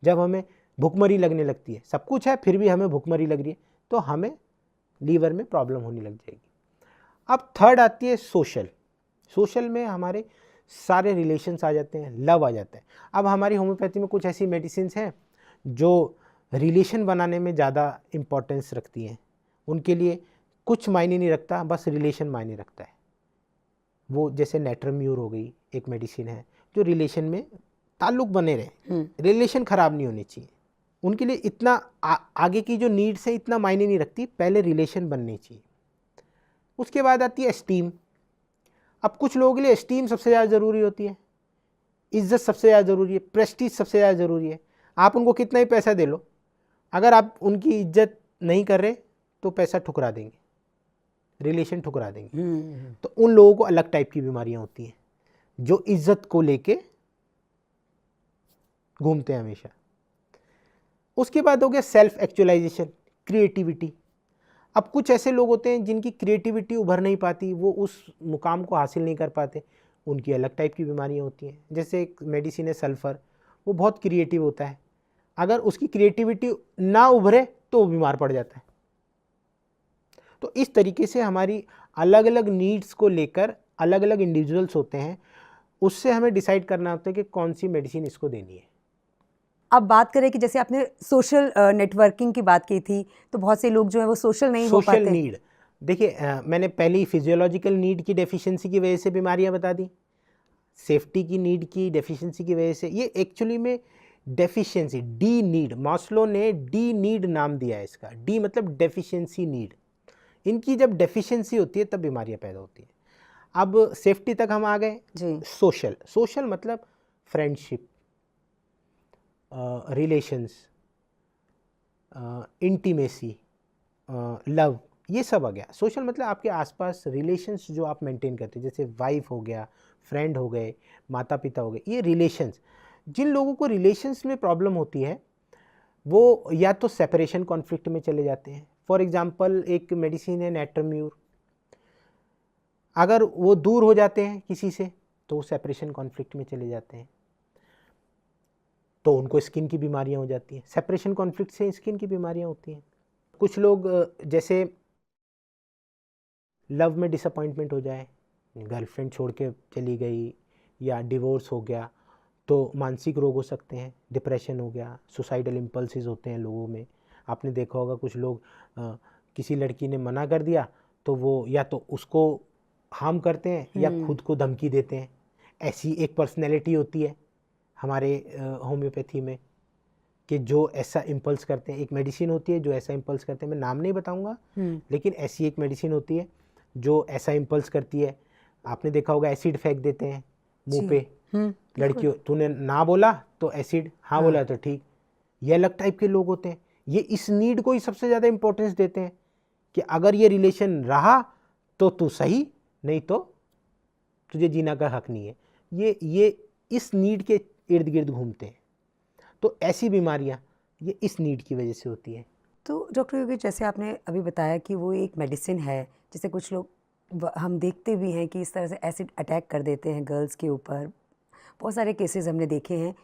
B: जब हमें भूखमरी लगने लगती है, सब कुछ है फिर भी हमें भूखमरी लग रही है, तो हमें लीवर में प्रॉब्लम होने लग जाएगी। अब थर्ड आती है सोशल। सोशल में हमारे सारे रिलेशंस आ जाते हैं, लव आ जाता है। अब हमारी होम्योपैथी में कुछ ऐसी मेडिसिन हैं जो रिलेशन बनाने में ज़्यादा इम्पोर्टेंस रखती हैं, उनके लिए कुछ मायने नहीं रखता, बस रिलेशन मायने रखता है। वो जैसे नेट्रम्यूर हो गई, एक मेडिसिन है जो रिलेशन में ताल्लुक बने रहे, रिलेशन ख़राब नहीं होनी चाहिए, उनके लिए इतना आगे की जो नीड्स है इतना मायने नहीं रखती, पहले रिलेशन बनने चाहिए। उसके बाद आती है एस्टीम। अब कुछ लोगों के लिए एस्टीम सबसे ज़्यादा ज़रूरी होती है, इज्जत सबसे ज़्यादा ज़रूरी है, प्रेस्टीज सबसे ज़्यादा ज़रूरी है। आप उनको कितना ही पैसा दे लो, अगर आप उनकी इज्जत नहीं कर रहे तो पैसा ठुकरा देंगे, रिलेशन ठुकरा देंगे। तो उन लोगों को अलग टाइप की बीमारियां होती हैं जो इज्जत को लेके घूमते हैं हमेशा। उसके बाद हो गया सेल्फ एक्चुअलाइजेशन, क्रिएटिविटी। अब कुछ ऐसे लोग होते हैं जिनकी क्रिएटिविटी उभर नहीं पाती, वो उस मुकाम को हासिल नहीं कर पाते, उनकी अलग टाइप की बीमारियां होती हैं। जैसे एक मेडिसिन है सल्फर, वो बहुत क्रिएटिव होता है, अगर उसकी क्रिएटिविटी ना उभरे तो वो बीमार पड़ जाता है। तो इस तरीके से हमारी अलग अलग नीड्स को लेकर अलग अलग इंडिविजुअल्स होते हैं, उससे हमें डिसाइड करना होता है कि कौन सी मेडिसिन इसको देनी है।
A: अब बात करें कि जैसे आपने सोशल नेटवर्किंग की बात की थी, तो बहुत से लोग जो है वो सोशल नहीं हो पाते।
B: सोशल नीड, देखिए मैंने पहले ही फिजियोलॉजिकल नीड की डेफिशिएंसी की वजह से बीमारियां बता दी, सेफ्टी की नीड की डेफिशिएंसी की वजह से। ये एक्चुअली में डेफिशिएंसी, डी नीड, मास्लो ने डी नीड नाम दिया है इसका। डी मतलब डेफिशिएंसी नीड, इनकी जब डेफिशिएंसी होती है तब बीमारियां पैदा होती हैं। अब सेफ्टी तक हम आ गए
A: जी।
B: सोशल, सोशल मतलब फ्रेंडशिप, रिलेशंस, इंटीमेसी, लव, ये सब आ गया। सोशल मतलब आपके आसपास रिलेशंस जो आप मेंटेन करते हैं, जैसे वाइफ हो गया, फ्रेंड हो गए, माता पिता हो गए, ये रिलेशंस। जिन लोगों को रिलेशंस में प्रॉब्लम होती है वो या तो सेपरेशन कॉन्फ्लिक्ट में चले जाते हैं। फॉर एग्जांपल एक मेडिसिन है नेट्रम्यूर, अगर वो दूर हो जाते हैं किसी से तो वो सेपरेशन कॉन्फ्लिक्ट में चले जाते हैं, तो उनको स्किन की बीमारियां हो जाती हैं। सेपरेशन कॉन्फ्लिक्ट से स्किन की बीमारियां होती हैं। कुछ लोग जैसे लव में डिसअपॉइंटमेंट हो जाए, गर्लफ्रेंड छोड़ के चली गई या डिवोर्स हो गया, तो मानसिक रोग हो सकते हैं, डिप्रेशन हो गया, सुसाइडल इम्पल्सिस होते हैं लोगों में। आपने देखा होगा कुछ लोग किसी लड़की ने मना कर दिया तो वो या तो उसको हार्म करते हैं या खुद को धमकी देते हैं। ऐसी एक पर्सनैलिटी होती है हमारे होम्योपैथी में कि जो ऐसा इम्पल्स करते हैं। एक मेडिसिन होती है जो ऐसा इम्पल्स करते हैं, मैं नाम नहीं बताऊंगा, लेकिन ऐसी एक मेडिसिन होती है जो ऐसा इम्पल्स करती है। आपने देखा होगा एसिड फेंक देते हैं मुंह पे लड़कियों, तूने ना बोला तो एसिड, हाँ बोला तो ठीक। ये अलग टाइप के लोग होते हैं, ये इस नीड को ही सबसे ज़्यादा इंपॉर्टेंस देते हैं कि अगर ये रिलेशन रहा तो तू सही, नहीं तो तुझे जीना का हक नहीं है। ये इस नीड के इर्द गिर्द घूमते हैं। तो ऐसी बीमारियां ये इस नीड की वजह से होती हैं।
A: तो डॉक्टर योगेश, जैसे आपने अभी बताया कि वो एक मेडिसिन है, जैसे कुछ लोग हम देखते भी हैं कि इस तरह से एसिड अटैक कर देते हैं गर्ल्स के ऊपर, बहुत सारे केसेस हमने देखे हैं।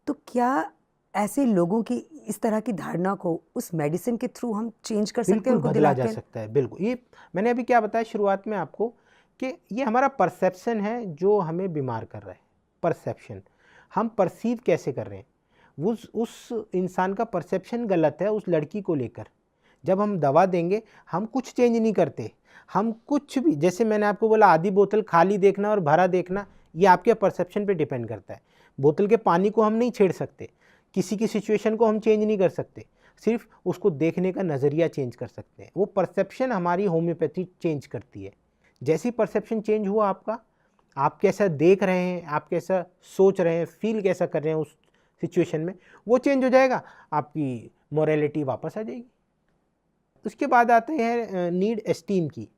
A: तो क्या ऐसे लोगों की इस तरह की धारणा को उस मेडिसिन के थ्रू हम चेंज कर सकते हैं,
B: बिल्कुल
A: उनको
B: बदला
A: दिला
B: जा
A: के?
B: सकता है, बिल्कुल। ये मैंने अभी क्या बताया शुरुआत में आपको कि ये हमारा परसेप्शन है जो हमें बीमार कर रहा है। परसेप्शन, हम परसीव कैसे कर रहे हैं, उस इंसान का परसेप्शन गलत है उस लड़की को लेकर। जब हम दवा देंगे हम कुछ चेंज नहीं करते, हम कुछ भी, जैसे मैंने आपको बोला आधी बोतल खाली देखना और भरा देखना, ये आपके परसेप्शन पे डिपेंड करता है। बोतल के पानी को हम नहीं छेड़ सकते, किसी की सिचुएशन को हम चेंज नहीं कर सकते, सिर्फ उसको देखने का नज़रिया चेंज कर सकते हैं। वो परसेप्शन हमारी होम्योपैथी चेंज करती है। जैसी परसेप्शन चेंज हुआ आपका, आप कैसा देख रहे हैं, आप कैसा सोच रहे हैं, फील कैसा कर रहे हैं उस सिचुएशन में, वो चेंज हो जाएगा, आपकी मोरालिटी वापस आ जाएगी। उसके बाद आते हैं नीड एस्टीम की।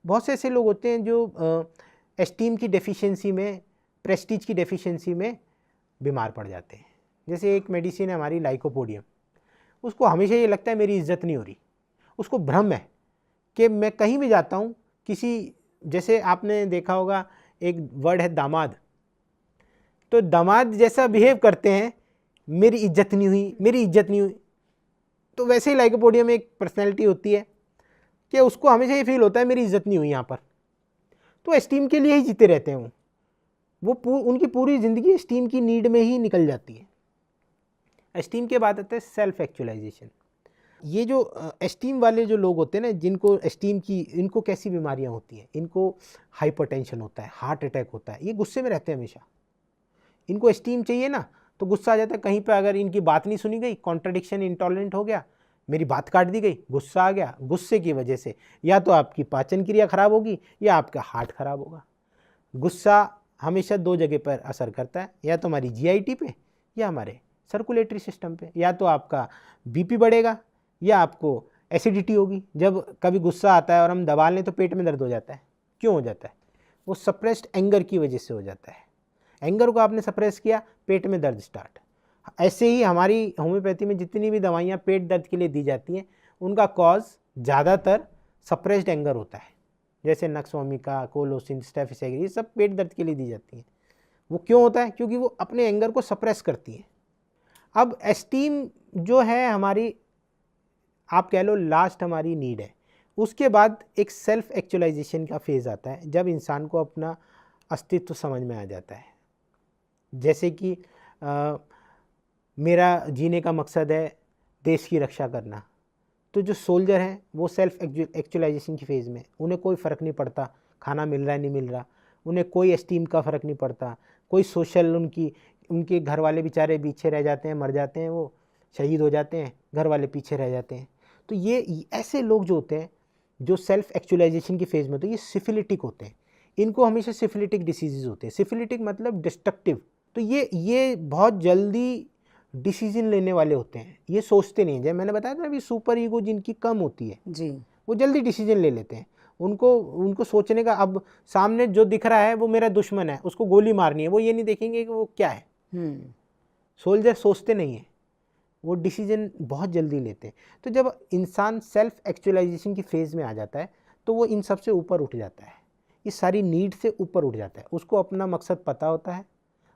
B: बहुत से ऐसे लोग होते हैं जो एस्टीम की डेफिशिएंसी में, प्रेस्टीज की डेफिशिएंसी में बीमार पड़ जाते हैं। जैसे एक मेडिसिन है हमारी लाइकोपोडियम, उसको हमेशा ये लगता है मेरी इज्जत नहीं हो रही, उसको भ्रम है कि मैं कहीं भी जाता हूँ किसी, जैसे आपने देखा होगा एक वर्ड है दामाद, तो दामाद जैसा बिहेव करते हैं, मेरी इज्जत नहीं हुई, मेरी इज्जत नहीं हुई। तो वैसे ही लाइकोपोडियम में एक पर्सनैलिटी होती है कि उसको हमेशा ये फील होता है मेरी इज्जत नहीं हुई यहाँ पर, तो एस्टीम के लिए ही जीते रहते हैं वो उनकी पूरी ज़िंदगी एस्टीम की नीड में ही निकल जाती है। एस्टीम के बाद आता है सेल्फ एक्चुअलाइजेशन। ये जो एस्टीम वाले जो लोग होते हैं ना, जिनको एस्टीम की, इनको कैसी बीमारियां होती हैं, इनको हाइपरटेंशन होता है, हार्ट अटैक होता है, ये गुस्से में रहते हैं हमेशा। इनको एस्टीम चाहिए ना तो गुस्सा आ जाता है, कहीं पे अगर इनकी बात नहीं सुनी गई, कॉन्ट्रडिक्शन इंटॉलरेंट हो गया, मेरी बात काट दी गई, गुस्सा आ गया, गुस्से की वजह से या तो आपकी पाचन क्रिया खराब होगी या आपका हार्ट खराब होगा। गुस्सा हमेशा दो जगह पर असर करता है, या तो हमारी जीआईटी पे या हमारे सर्कुलेटरी सिस्टम पे। या तो आपका बीपी बढ़ेगा या आपको एसिडिटी होगी। जब कभी गुस्सा आता है और हम दबा लें तो पेट में दर्द हो जाता है। क्यों हो जाता है? वो सप्रेस्ड एंगर की वजह से हो जाता है। एंगर को आपने सप्रेस किया, पेट में दर्द स्टार्ट। ऐसे ही हमारी होम्योपैथी में जितनी भी दवाइयाँ पेट दर्द के लिए दी जाती हैं, उनका कॉज ज़्यादातर सप्रेस्ड एंगर होता है। जैसे नक्सवामिका, कोलोसिन, स्टेफिसेग्री, ये सब पेट दर्द के लिए दी जाती हैं। वो क्यों होता है? क्योंकि वो अपने एंगर को सप्रेस करती हैं। अब एस्टीम जो है हमारी, आप कह लो लास्ट हमारी नीड है। उसके बाद एक सेल्फ एक्चुअलाइजेशन का फेज़ आता है, जब इंसान को अपना अस्तित्व समझ में आ जाता है। जैसे कि मेरा जीने का मकसद है देश की रक्षा करना, तो जो सोल्जर हैं वो सेल्फ एक्चुअलाइजेशन की फेज़ में, उन्हें कोई फ़र्क नहीं पड़ता खाना मिल रहा है नहीं मिल रहा, उन्हें कोई एस्टीम का फ़र्क नहीं पड़ता, कोई सोशल, उनके घर वाले बेचारे पीछे रह जाते हैं, मर जाते हैं, वो शहीद हो जाते हैं, घर वाले पीछे रह जाते हैं। तो ये ऐसे लोग जो होते हैं जो सेल्फ एक्चुअलाइजेशन की फेज़ में होते हैं, ये सिफिलिटिक होते हैं। इनको हमेशा सिफिलिटिक डिसीज़ होते हैं। सिफिलिटिक मतलब डिस्ट्रक्टिव। तो ये बहुत जल्दी डिसीजन लेने वाले होते हैं, ये सोचते नहीं। जैसे मैंने बताया था अभी, सुपर ईगो जिनकी कम होती है
A: जी,
B: वो जल्दी डिसीजन ले लेते हैं। उनको सोचने का, अब सामने जो दिख रहा है वो मेरा दुश्मन है, उसको गोली मारनी है, वो ये नहीं देखेंगे कि वो क्या है। सोल्जर सोचते नहीं है, वो डिसीजन बहुत जल्दी लेते हैं। तो जब इंसान सेल्फ एक्चुअलाइजेशन की फेज़ में आ जाता है तो वो इन सब से ऊपर उठ जाता है, ये सारी नीड से ऊपर उठ जाता है। उसको अपना मकसद पता होता है,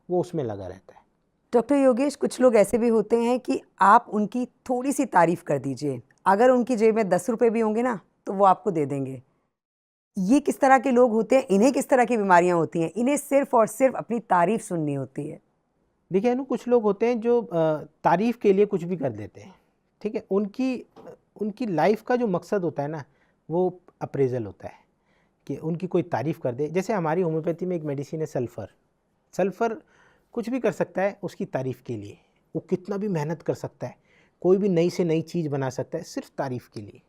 B: वो उसमें लगा रहता है।
A: डॉक्टर योगेश, कुछ लोग ऐसे भी होते हैं कि आप उनकी थोड़ी सी तारीफ कर दीजिए, अगर उनकी जेब में 10 रुपये भी होंगे ना तो वो आपको दे देंगे। ये किस तरह के लोग होते हैं, इन्हें किस तरह की बीमारियां होती हैं, इन्हें सिर्फ और सिर्फ अपनी तारीफ सुननी होती है।
B: देखिए अनु, कुछ लोग होते हैं जो तारीफ के लिए कुछ भी कर देते हैं, ठीक है। उनकी लाइफ का जो मकसद होता है ना, वो अप्रेजल होता है कि उनकी कोई तारीफ कर दे। जैसे हमारी होम्योपैथी में एक मेडिसिन है सल्फ़र। सल्फ़र कुछ भी कर सकता है उसकी तारीफ़ के लिए, वो कितना भी मेहनत कर सकता है, कोई भी नई से नई चीज़ बना सकता है सिर्फ तारीफ़ के लिए।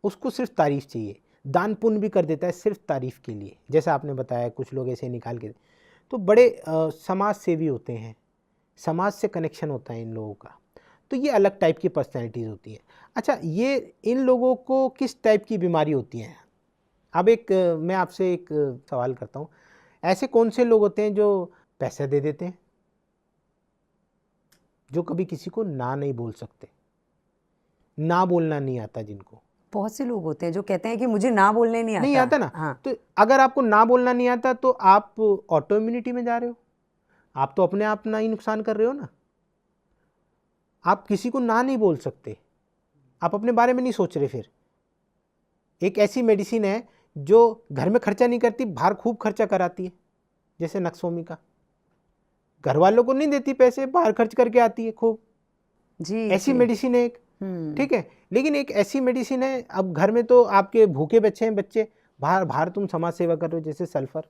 B: उसको सिर्फ तारीफ़ चाहिए। दान पुण्य भी कर देता है सिर्फ तारीफ़ के लिए। जैसा आपने बताया कुछ लोग ऐसे निकाल के, तो बड़े समाज सेवी होते हैं, समाज से कनेक्शन होता है इन लोगों का। तो ये अलग टाइप की पर्सनैलिटीज़ होती हैं। अच्छा, ये इन लोगों को किस टाइप की बीमारी होती है? अब मैं आपसे एक सवाल करता हूँ, ऐसे कौन से लोग होते हैं जो पैसा दे देते हैं, जो कभी किसी को ना नहीं बोल सकते, ना बोलना नहीं आता जिनको?
A: बहुत से लोग होते हैं जो कहते हैं कि मुझे ना बोलने नहीं
B: आता ना।
A: हाँ।
B: तो अगर आपको ना बोलना नहीं आता तो आप ऑटो इम्यूनिटी में जा रहे हो, आप तो अपने आप ना ही नुकसान कर रहे हो ना। आप किसी को ना नहीं बोल सकते, आप अपने बारे में नहीं सोच रहे। फिर एक ऐसी मेडिसिन है जो घर में खर्चा नहीं करती, बाहर खूब खर्चा कराती है, जैसे नक्सोमिका। घर वालों को नहीं देती पैसे, बाहर खर्च करके आती है खूब।
A: जी,
B: ऐसी मेडिसिन है एक, ठीक है। लेकिन एक ऐसी मेडिसिन है, अब घर में तो आपके भूखे बच्चे हैं, बच्चे बाहर बाहर तुम समाज सेवा कर रहे हो, जैसे सल्फर।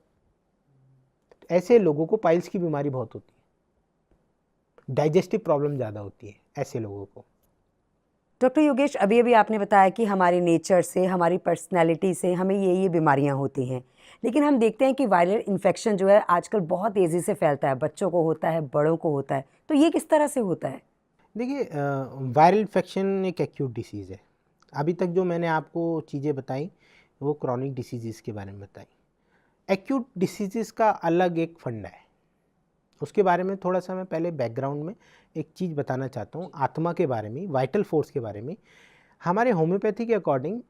B: ऐसे लोगों को पाइल्स की बीमारी बहुत होती है, डाइजेस्टिव प्रॉब्लम ज़्यादा होती है ऐसे लोगों को।
A: डॉक्टर योगेश, अभी अभी आपने बताया कि हमारे नेचर से, हमारी पर्सनैलिटी से हमें ये बीमारियां होती हैं, लेकिन हम देखते हैं कि वायरल इन्फेक्शन जो है आजकल बहुत तेज़ी से फैलता है, बच्चों को होता है, बड़ों को होता है, तो ये किस तरह से होता है?
B: देखिए, वायरल इन्फेक्शन एक एक्यूट डिसीज़ है। अभी तक जो मैंने आपको चीज़ें बताई वो क्रॉनिक डिसीज़ के बारे में बताई। एक्यूट डिसीज़ का अलग एक फंड है, उसके बारे में थोड़ा सा मैं पहले बैकग्राउंड में एक चीज़ बताना चाहता हूँ, आत्मा के बारे में, वाइटल फोर्स के बारे में। हमारे होम्योपैथी के अकॉर्डिंग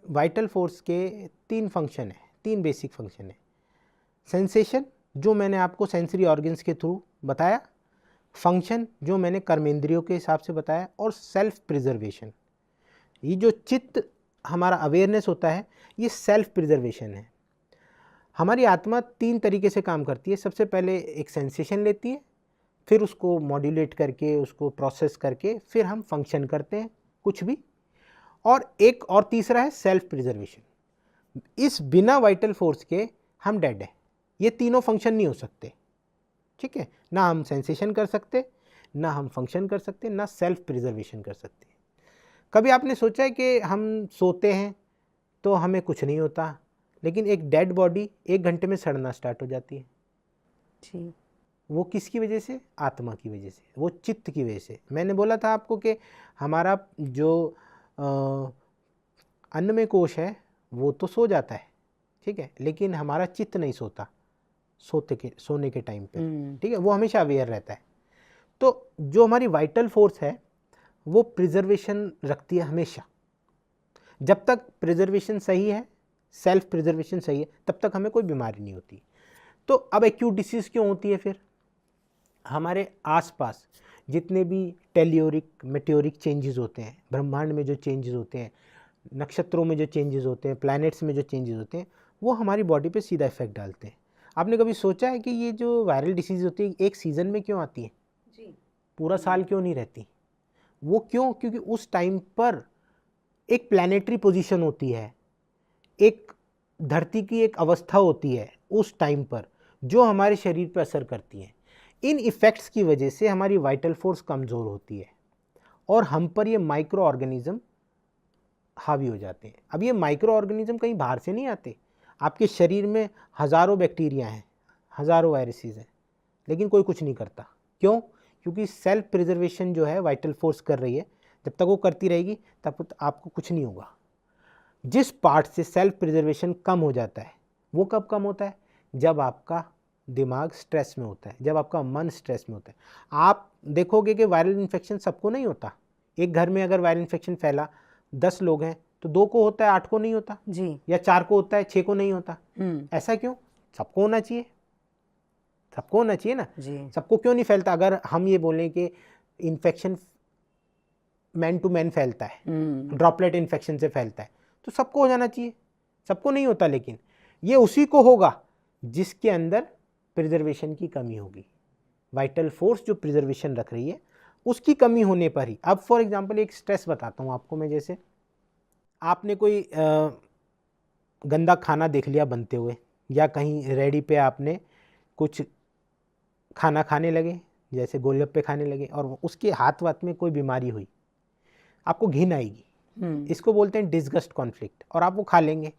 B: वाइटल फोर्स के 3 फंक्शन है, 3 बेसिक फंक्शन है। सेंसेशन, जो मैंने आपको सेंसरी ऑर्गन्स के थ्रू बताया, फंक्शन जो मैंने कर्मेंद्रियों के हिसाब से बताया, और सेल्फ प्रिजर्वेशन। ये जो चित्त हमारा अवेयरनेस होता है, ये सेल्फ प्रिजर्वेशन है। हमारी आत्मा 3 तरीके से काम करती है। सबसे पहले एक सेंसेशन लेती है, फिर उसको मॉड्यूलेट करके, उसको प्रोसेस करके, फिर हम फंक्शन करते हैं कुछ भी, और एक और तीसरा है सेल्फ प्रिजर्वेशन। इस बिना वाइटल फोर्स के हम डेड हैं। ये तीनों फंक्शन नहीं हो सकते, ठीक है। ना हम सेंसेशन कर सकते, ना हम फंक्शन कर सकते, ना सेल्फ प्रिजर्वेशन कर सकते। कभी आपने सोचा है कि हम सोते हैं तो हमें कुछ नहीं होता, लेकिन एक डेड बॉडी 1 घंटे में सड़ना स्टार्ट हो जाती है?
A: जी।
B: वो किसकी वजह से? आत्मा की वजह से, वो चित्त की वजह से। मैंने बोला था आपको कि हमारा जो अन्नमय कोश है वो तो सो जाता है, ठीक है, लेकिन हमारा चित्त नहीं सोता सोने के टाइम पे, ठीक है, वो हमेशा अवेयर रहता है। तो जो हमारी वाइटल फोर्स है वो प्रिजर्वेशन रखती है हमेशा। जब तक प्रिजर्वेशन सही है, सेल्फ प्रिजर्वेशन सही है, तब तक हमें कोई बीमारी नहीं होती। तो अब एक्यूट डिसीज़ क्यों होती है? फिर हमारे आसपास जितने भी टेलियोरिक मेटेओरिक चेंजेस होते हैं, ब्रह्मांड में जो चेंजेस होते हैं, नक्षत्रों में जो चेंजेस होते हैं, प्लैनेट्स में जो चेंजेस होते हैं, वो हमारी बॉडी पे सीधा इफेक्ट डालते हैं। आपने कभी सोचा है कि ये जो वायरल डिसीज़ होती है एक सीज़न में क्यों आती है? जी। पूरा साल क्यों नहीं रहती? वो क्यों? क्योंकि उस टाइम पर एक प्लैनेटरी पोजीशन होती है, एक धरती की एक अवस्था होती है उस टाइम पर, जो हमारे शरीर पर असर करती है। इन इफ़ेक्ट्स की वजह से हमारी वाइटल फोर्स कमज़ोर होती है और हम पर ये माइक्रो ऑर्गेनिज्म हावी हो जाते हैं। अब ये माइक्रो ऑर्गेनिज्म कहीं बाहर से नहीं आते, आपके शरीर में हज़ारों बैक्टीरिया हैं, हज़ारों वायरसेस हैं, लेकिन कोई कुछ नहीं करता। क्यों? क्योंकि सेल्फ प्रिजर्वेशन जो है वाइटल फोर्स कर रही है। जब तक वो करती रहेगी तब तक आपको कुछ नहीं होगा। जिस पार्ट से सेल्फ प्रिजर्वेशन कम हो जाता है, वो कब कम होता है? जब आपका दिमाग स्ट्रेस में होता है, जब आपका मन स्ट्रेस में होता है। आप देखोगे कि वायरल इन्फेक्शन सबको नहीं होता। एक घर में अगर वायरल इन्फेक्शन फैला, 10 लोग हैं तो 2 को होता है, 8 को नहीं होता जी, या 4 को होता है, 6 को नहीं होता। ऐसा क्यों? सबको होना चाहिए, सबको होना चाहिए ना जी। सबको क्यों नहीं फैलता? अगर हम ये बोलें कि इन्फेक्शन मैन टू मैन फैलता है, ड्रॉपलेट इन्फेक्शन से फैलता है, तो सबको हो जाना चाहिए। सबको नहीं होता, लेकिन ये उसी को होगा जिसके अंदर प्रिजर्वेशन की कमी होगी। वाइटल फोर्स जो प्रिजर्वेशन रख रही है उसकी कमी होने पर ही। अब फॉर एग्जांपल एक स्ट्रेस बताता हूँ आपको मैं, जैसे आपने कोई गंदा खाना देख लिया बनते हुए, या कहीं रेडी पे आपने कुछ खाना खाने लगे, जैसे गोलगप्पे खाने लगे, और उसके हाथ वाथ में कोई बीमारी हुई, आपको घिन आएगी। इसको बोलते हैं डिसगस्ट कॉन्फ्लिक्ट, और आप वो खा लेंगे,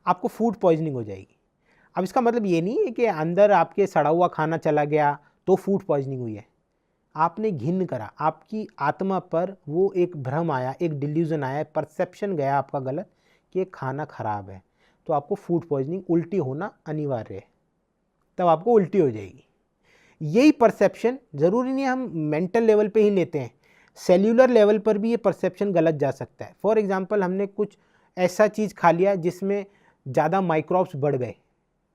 B: आपको फूड पॉइजनिंग हो जाएगी। अब इसका मतलब ये नहीं है कि अंदर आपके सड़ा हुआ खाना चला गया तो फूड पॉइजनिंग हुई है, आपने घिन करा, आपकी आत्मा पर वो एक भ्रम आया, एक डिल्यूजन आया, परसेप्शन गया आपका गलत कि खाना खराब है, तो आपको फूड पॉइजनिंग, उल्टी होना अनिवार्य है, तब आपको उल्टी हो जाएगी। यही परसेप्शन ज़रूरी नहीं हम मेंटल लेवल पे ही लेते हैं, सेल्यूलर लेवल पर भी ये परसेप्शन गलत जा सकता है। फॉर एग्जांपल हमने कुछ ऐसा चीज़ खा लिया जिसमें ज़्यादा माइक्रोब्स बढ़ गए,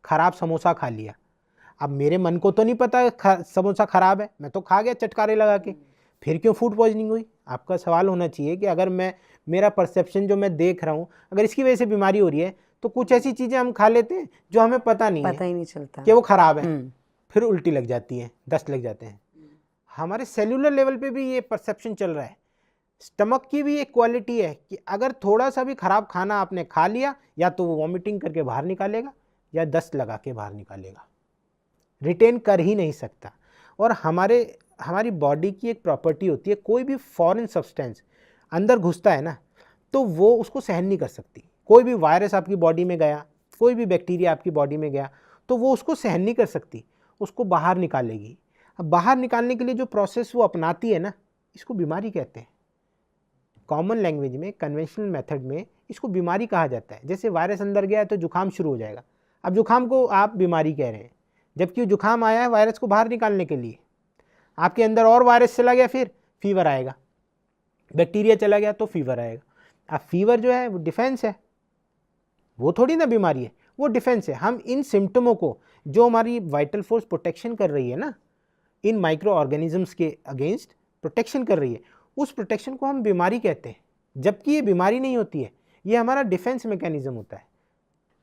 B: ख़राब समोसा खा लिया, अब मेरे मन को तो नहीं पता समोसा ख़राब है, मैं तो खा गया चटकारे लगा के, फिर क्यों फूड पॉइजनिंग हुई? आपका सवाल होना चाहिए कि अगर मेरा परसेप्शन जो मैं देख रहा हूँ, अगर इसकी वजह से बीमारी हो रही है, तो कुछ ऐसी चीज़ें हम खा लेते हैं जो हमें पता नहीं
A: पता ही नहीं चलता
B: कि वो ख़राब है, फिर उल्टी लग जाती है, दस्त लग जाते हैं। हमारे सेल्यूलर लेवल पे भी ये परसेप्शन चल रहा है। स्टमक की भी एक क्वालिटी है कि अगर थोड़ा सा भी खराब खाना आपने खा लिया, या तो वो वॉमिटिंग करके बाहर निकालेगा या दस्त लगा के बाहर निकालेगा, रिटेन कर ही नहीं सकता। और हमारी बॉडी की एक प्रॉपर्टी होती है, कोई भी फॉरेन सब्सटेंस अंदर घुसता है ना, तो वो उसको सहन नहीं कर सकती। कोई भी वायरस आपकी बॉडी में गया, कोई भी बैक्टीरिया आपकी बॉडी में गया, तो वो उसको सहन नहीं कर सकती, उसको बाहर निकालेगी। अब बाहर निकालने के लिए जो प्रोसेस वो अपनाती है ना, इसको बीमारी कहते हैं। कॉमन लैंग्वेज में, कन्वेंशनल मेथड में इसको बीमारी कहा जाता है। जैसे वायरस अंदर गया है तो जुकाम शुरू हो जाएगा, अब जुकाम को आप बीमारी कह रहे हैं, जबकि जुकाम आया है वायरस को बाहर निकालने के लिए। आपके अंदर और वायरस चला गया, फिर फीवर आएगा, बैक्टीरिया चला गया तो फीवर आएगा। अब फीवर जो है वो डिफेंस है, वो थोड़ी ना बीमारी है, वो डिफेंस है। हम इन सिम्टमों को, जो हमारी वाइटल फोर्स प्रोटेक्शन कर रही है ना, इन माइक्रो ऑर्गेनिजम्स के अगेंस्ट प्रोटेक्शन कर रही है, उस प्रोटेक्शन को हम बीमारी कहते हैं, जबकि ये बीमारी नहीं होती है, ये हमारा डिफेंस मैकेनिज्म होता है।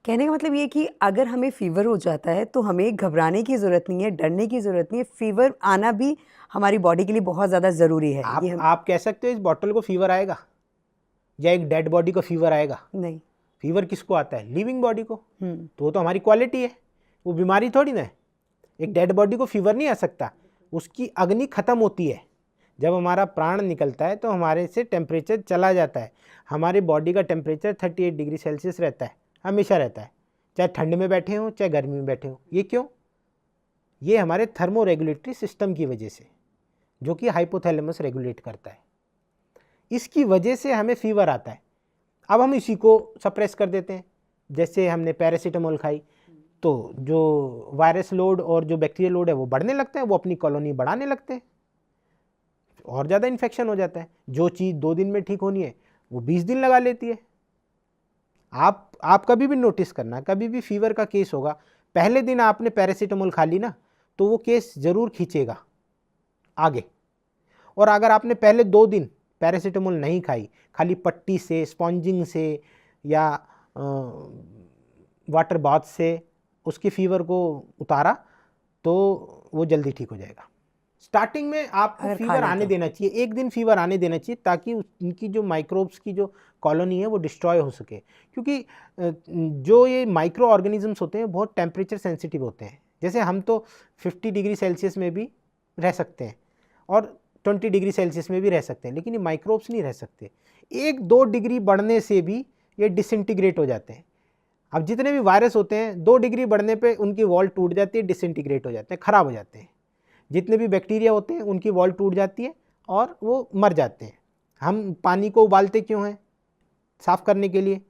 A: कहने का मतलब ये कि अगर हमें फीवर हो जाता है तो हमें घबराने की ज़रूरत नहीं है, डरने की ज़रूरत नहीं है, फीवर आना भी हमारी बॉडी के लिए बहुत ज़्यादा ज़रूरी है।
B: आप कह सकते हो इस बॉटल को फीवर आएगा, या एक डेड बॉडी को फीवर आएगा?
A: नहीं,
B: फीवर किसको आता है? लिविंग बॉडी को। तो वो तो हमारी क्वालिटी है, वो बीमारी थोड़ी ना है। एक डेड बॉडी को फीवर नहीं आ सकता, उसकी अग्नि खत्म होती है। जब हमारा प्राण निकलता है तो हमारे से टेम्परेचर चला जाता है। हमारे बॉडी का टेम्परेचर 38 डिग्री सेल्सियस रहता है, हमेशा रहता है, चाहे ठंड में बैठे हों चाहे गर्मी में बैठे हों। ये क्यों? ये हमारे थर्मो रेगुलेटरी सिस्टम की वजह से, जो कि हाइपोथैलेमस रेगुलेट करता है, इसकी वजह से हमें फीवर आता है। अब हम इसी को सप्रेस कर देते हैं। जैसे हमने पैरासीटामोल खाई तो जो वायरस लोड और जो बैक्टीरियल लोड है वो बढ़ने लगता है, वो अपनी कॉलोनी बढ़ाने लगते हैं, और ज़्यादा इन्फेक्शन हो जाता है। जो चीज़ 2 दिन में ठीक होनी है वो 20 दिन लगा लेती है। आप कभी भी नोटिस करना, कभी भी फीवर का केस होगा, पहले दिन आपने पैरासीटामोल खा ली ना, तो वो केस ज़रूर खींचेगा आगे। और अगर आपने पहले 2 दिन पैरासीटामोल नहीं खाई, खाली पट्टी से, स्पॉन्जिंग से या वाटर बाथ से उसके फीवर को उतारा, तो वो जल्दी ठीक हो जाएगा। स्टार्टिंग में आपको फीवर आने देना चाहिए, 1 दिन फीवर आने देना चाहिए, ताकि उनकी जो माइक्रोब्स की जो कॉलोनी है वो डिस्ट्रॉय हो सके। क्योंकि जो ये माइक्रो ऑर्गेनिजम्स होते हैं बहुत टेम्परेचर सेंसिटिव होते हैं। जैसे हम तो 50 डिग्री सेल्सियस में भी रह सकते हैं और 20 डिग्री सेल्सियस में भी रह सकते हैं, लेकिन ये माइक्रोब्स नहीं रह सकते। 1-2 डिग्री बढ़ने से भी ये डिसइंटीग्रेट हो जाते हैं। अब जितने भी वायरस होते हैं 2 डिग्री बढ़ने पे उनकी वॉल टूट जाती है, डिसइंटीग्रेट हो जाते हैं, ख़राब हो जाते हैं। जितने भी बैक्टीरिया होते हैं उनकी वॉल टूट जाती है और वो मर जाते हैं। हम पानी को उबालते क्यों हैं? साफ़ करने के लिए,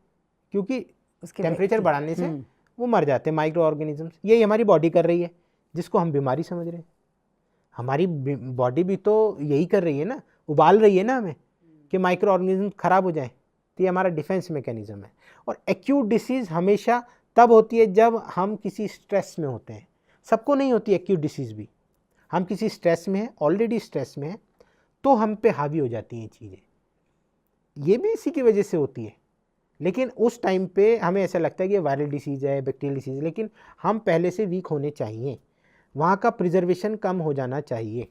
B: क्योंकि टेम्परेचर बढ़ाने से वो मर जाते हैं माइक्रो ऑर्गेनिजम्स। यही हमारी बॉडी कर रही है, जिसको हम बीमारी समझ रहे हैं। हमारी बॉडी भी तो यही कर रही है ना, उबाल रही है ना हमें कि माइक्रो ऑर्गेनिज्म ख़राब हो जाए। तो ये हमारा डिफेंस मैकेनिज्म है। और एक्यूट डिसीज़ हमेशा तब होती है जब हम किसी स्ट्रेस में होते हैं। सबको नहीं होती एक्यूट डिसीज़ भी, हम किसी स्ट्रेस में हैं, ऑलरेडी स्ट्रेस में हैं, तो हम पे हावी हो जाती हैं चीज़ें। ये भी इसी की वजह से होती है। लेकिन उस टाइम पे हमें ऐसा लगता है कि वायरल डिसीज़ है, बैक्टीरियल डिसीज़ है, लेकिन हम पहले से वीक होने चाहिए, वहाँ का प्रिजर्वेशन कम हो जाना चाहिए,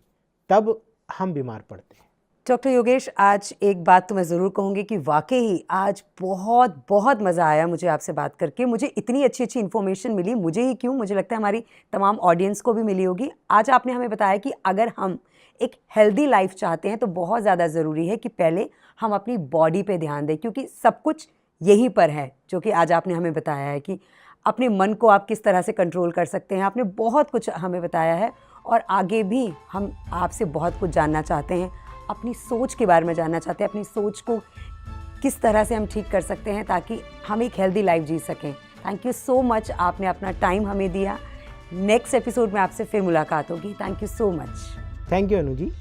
B: तब हम बीमार पड़ते हैं।
A: डॉक्टर योगेश, आज एक बात तो मैं ज़रूर कहूँगी कि वाकई आज बहुत बहुत मज़ा आया मुझे आपसे बात करके। मुझे इतनी अच्छी अच्छी इन्फॉर्मेशन मिली, मुझे ही क्यों, मुझे लगता है हमारी तमाम ऑडियंस को भी मिली होगी। आज आपने हमें बताया कि अगर हम एक हेल्दी लाइफ चाहते हैं तो बहुत ज़्यादा ज़रूरी है कि पहले हम अपनी बॉडी पे ध्यान दें, क्योंकि सब कुछ यहीं पर है, जो कि आज आपने हमें बताया है कि अपने मन को आप किस तरह से कंट्रोल कर सकते हैं। आपने बहुत कुछ हमें बताया है और आगे भी हम आपसे बहुत कुछ जानना चाहते हैं, अपनी सोच के बारे में जानना चाहते हैं, अपनी सोच को किस तरह से हम ठीक कर सकते हैं ताकि हम एक हेल्दी लाइफ जी सकें। थैंक यू सो मच, आपने अपना टाइम हमें दिया। नेक्स्ट एपिसोड में आपसे फिर मुलाकात होगी। Thank you so much.
B: Thank you Anu ji.